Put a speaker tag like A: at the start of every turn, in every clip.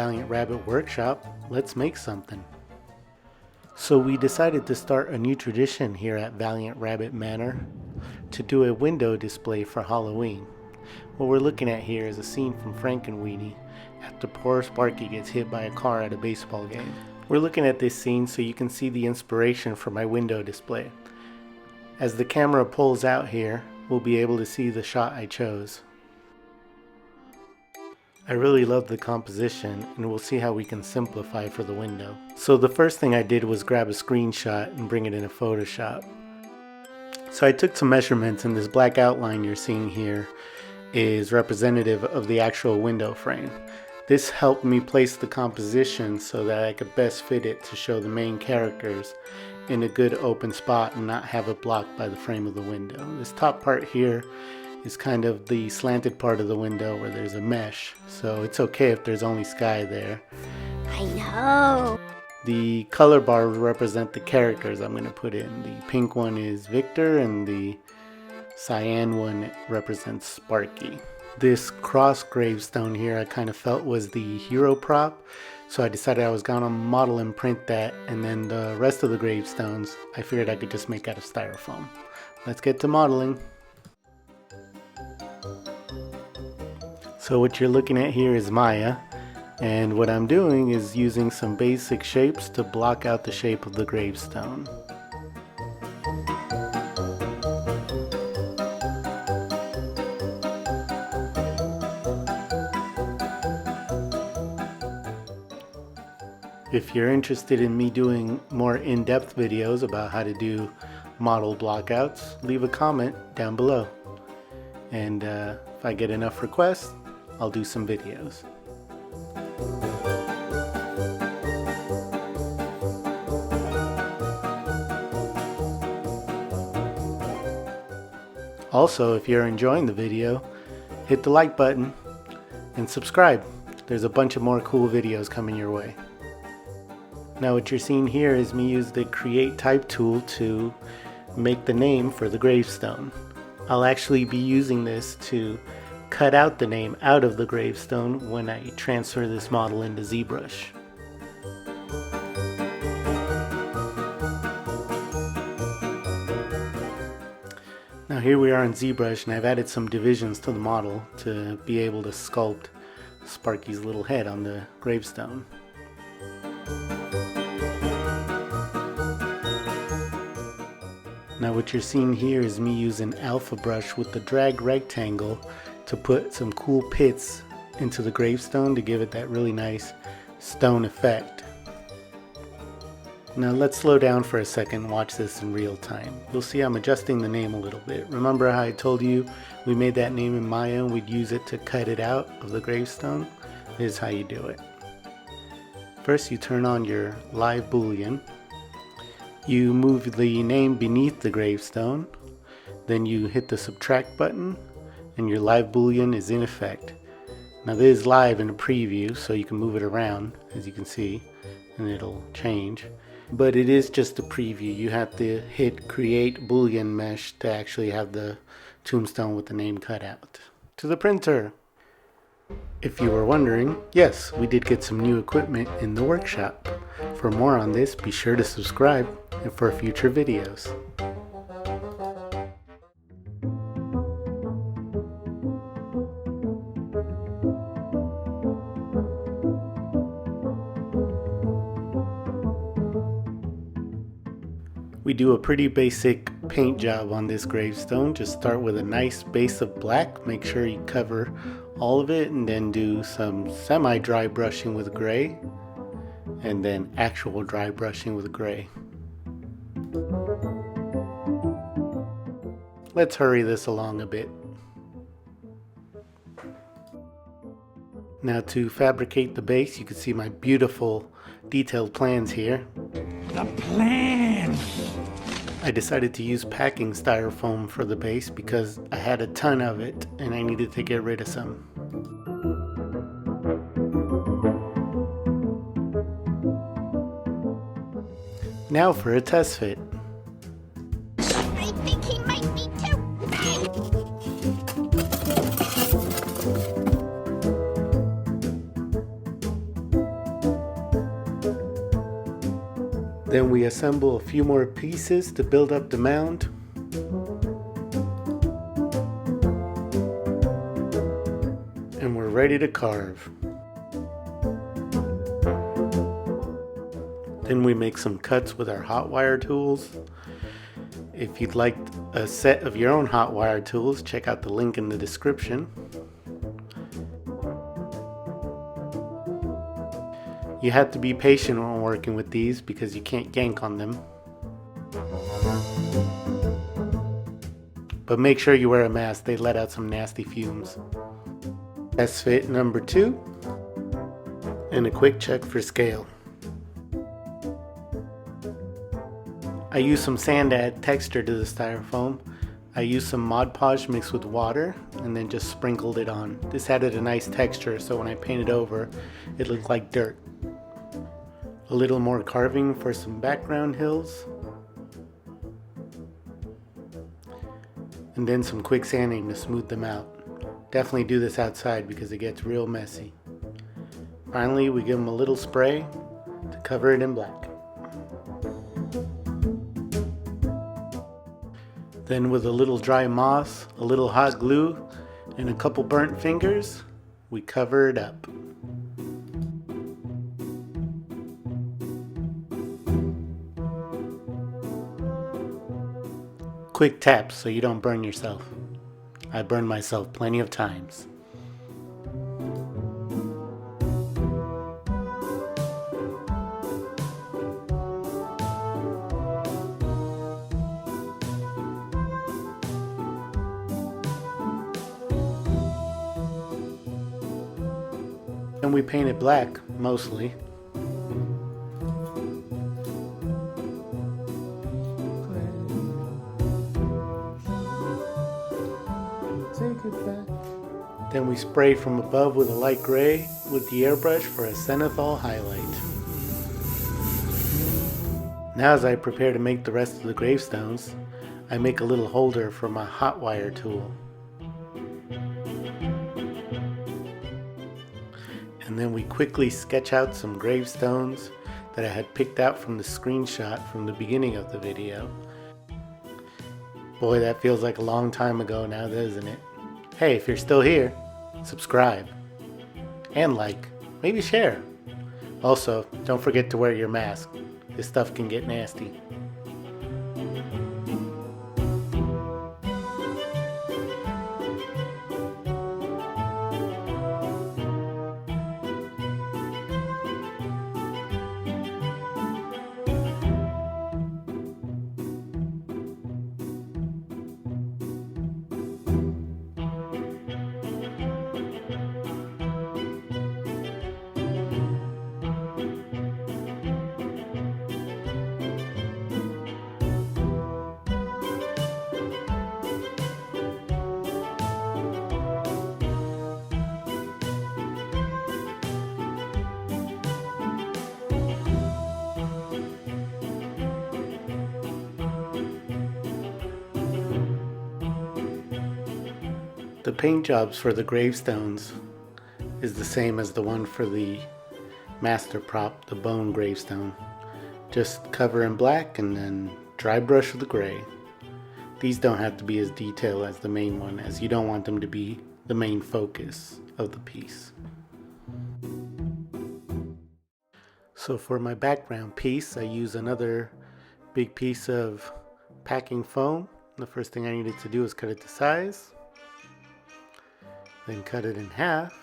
A: Valiant Rabbit workshop, let's make something. So we decided to start a new tradition here at Valiant Rabbit Manor to do a window display for Halloween. What we're looking at here is a scene from Frankenweenie after poor Sparky gets hit by a car at a baseball game. We're looking at this scene so you can see the inspiration for my window display. As the camera pulls out here, we'll be able to see the shot I chose. I really love the composition, and we'll see how we can simplify for the window. So the first thing I did was grab a screenshot and bring it into Photoshop. So I took some measurements, and this black outline you're seeing here is representative of the actual window frame. This helped me place the composition so that I could best fit it to show the main characters in a good open spot and not have it blocked by the frame of the window. This top part here is kind of the slanted part of the window where there's a mesh, so it's okay if there's only sky there.
B: I know.
A: The color bars represent the characters I'm going to put in. The pink one is Victor and the cyan one represents Sparky. This cross gravestone here I kind of felt was the hero prop, so I decided I was going to model and print that, and then the rest of the gravestones I figured I could just make out of styrofoam. Let's get to modeling. So what you're looking at here is Maya, and what I'm doing is using some basic shapes to block out the shape of the gravestone. If you're interested in me doing more in-depth videos about how to do model blockouts, leave a comment down below. And if I get enough requests, I'll do some videos. Also, if you're enjoying the video, hit the like button and subscribe. There's a bunch of more cool videos coming your way. Now what you're seeing here is me use the Create Type tool to make the name for the gravestone. I'll actually be using this to cut out the name out of the gravestone when I transfer this model into ZBrush. Now here we are in ZBrush, and I've added some divisions to the model to be able to sculpt Sparky's little head on the gravestone. Now what you're seeing here is me using alpha brush with the drag rectangle to put some cool pits into the gravestone to give it that really nice stone effect. Now let's slow down for a second and watch this in real time. You'll see I'm adjusting the name a little bit. Remember how I told you we made that name in Maya and we'd use it to cut it out of the gravestone? This is how you do it. First you turn on your live boolean. You move the name beneath the gravestone. Then you hit the subtract button and your live boolean is in effect. Now this is live in a preview, so you can move it around as you can see and it'll change. But it is just a preview. You have to hit create boolean mesh to actually have the tombstone with the name cut out. To the printer. If you were wondering, yes, we did get some new equipment in the workshop. For more on this, be sure to subscribe and for future videos. We do a pretty basic paint job on this gravestone. Just start with a nice base of black. Make sure you cover all of it and then do some semi-dry brushing with gray and then actual dry brushing with gray. Let's hurry this along a bit. Now to fabricate the base, you can see my beautiful detailed plans here.
C: The plans!
A: I decided to use packing styrofoam for the base because I had a ton of it and I needed to get rid of some. Now for a test fit.
B: I think he might be too big.
A: Then we assemble a few more pieces to build up the mound. And we're ready to carve. Then we make some cuts with our hot wire tools. If you'd like a set of your own hot wire tools, check out the link in the description. You have to be patient when working with these because you can't yank on them. But make sure you wear a mask, they let out some nasty fumes. Test fit number 2, and a quick check for scale. I used some sand to add texture to the styrofoam. I used some Mod Podge mixed with water and then just sprinkled it on. This added a nice texture, so when I painted over, it looked like dirt. A little more carving for some background hills. And then some quick sanding to smooth them out. Definitely do this outside because it gets real messy. Finally, we give them a little spray to cover it in black. Then with a little dry moss, a little hot glue, and a couple burnt fingers, we cover it up. Quick taps so you don't burn yourself. I burned myself plenty of times. And we paint it black, mostly. Then we spray from above with a light gray with the airbrush for a zenithal highlight. Now as I prepare to make the rest of the gravestones, I make a little holder for my hot wire tool. And then we quickly sketch out some gravestones that I had picked out from the screenshot from the beginning of the video. Boy, that feels like a long time ago now, doesn't it? Hey, if you're still here, subscribe and like, maybe share. Also, don't forget to wear your mask. This stuff can get nasty. The paint jobs for the gravestones is the same as the one for the master prop, the bone gravestone. Just cover in black and then dry brush with the gray. These don't have to be as detailed as the main one, as you don't want them to be the main focus of the piece. So for my background piece, I use another big piece of packing foam. The first thing I needed to do is cut it to size. Then cut it in half.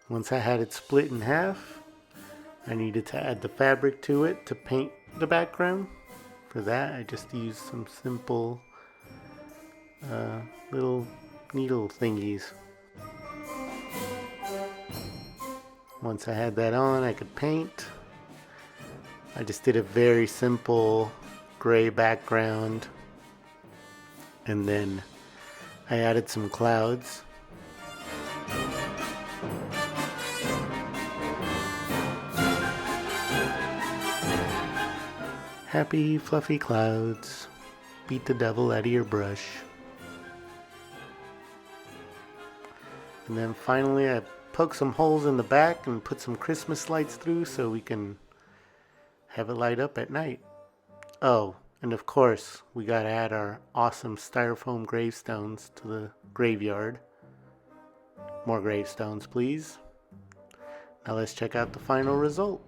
A: Once I had it split in half, I needed to add the fabric to it to paint the background. For that, I just used some simple little needle thingies. Once I had that on, I could paint. I just did a very simple gray background, and then I added some clouds. Happy fluffy clouds. Beat the devil out of your brush. And then finally I poked some holes in the back and put some Christmas lights through so we can have it light up at night. Oh, and of course, we gotta add our awesome styrofoam gravestones to the graveyard. More gravestones, please. Now let's check out the final result.